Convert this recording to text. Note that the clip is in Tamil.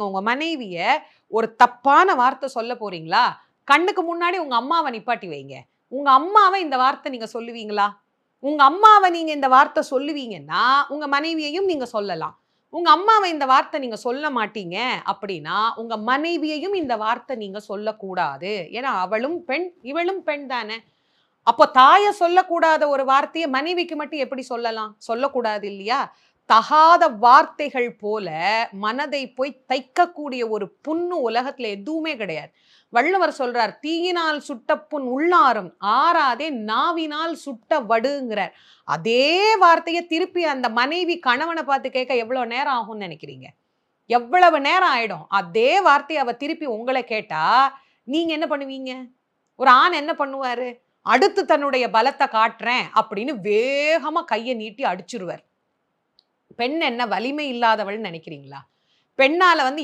உங்க மனைவிய ஒரு தப்பான வார்த்தை சொல்ல போறீங்களா? கண்ணுக்கு முன்னாடி உங்க அம்மாவ நிப்பாட்டி வைங்க. உங்க அம்மாவ இந்த வார்த்தை நீங்க சொல்லுவீங்களா? உங்க அம்மாவ நீங்க இந்த வார்த்தை சொல்லுவீங்கன்னா, உங்க மனைவியையும் நீங்க சொல்லலாம். உங்க அம்மாவ இந்த வார்த்தை நீங்க சொல்ல மாட்டீங்க அப்படின்னா, உங்க மனைவியையும் இந்த வார்த்தை நீங்க சொல்லக்கூடாது. ஏன்னா, அவளும் பெண், இவளும் பெண் தானே. அப்போ தாய சொல்லக்கூடாத ஒரு வார்த்தைய மனைவிக்கு மட்டும் எப்படி சொல்லலாம்? சொல்லக்கூடாது இல்லையா? தகாத வார்த்தைகள் போல மனதை போய் தைக்கக்கூடிய ஒரு புண்ணு உலகத்துல எதுவுமே கிடையாது. வள்ளுவர் சொல்றார், "தீயினால் சுட்ட புண் உள்ளாறும், ஆறாதே நாவினால் சுட்ட வடுங்கிறார்." அதே வார்த்தைய திருப்பி அந்த மனைவி கணவன பார்த்து கேட்க எவ்வளவு நேரம் ஆகும்னு நெனைக்கிறீங்க? எவ்வளவு நேரம் ஆயிடும்? அதே வார்த்தைய அவ திருப்பி உங்கள கேட்டா, நீங்க என்ன பண்ணுவீங்க? ஒரு ஆண் என்ன பண்ணுவாரு? அடுத்து தன்னுடைய பலத்த காட்டுறேன் அப்படின்னு வேகமா கைய நீட்டி அடிச்சுருவார். பெண் என்ன வலிமை இல்லாதவள்ன்னு நெனைக்கிறீங்களா? பெண்ணால வந்து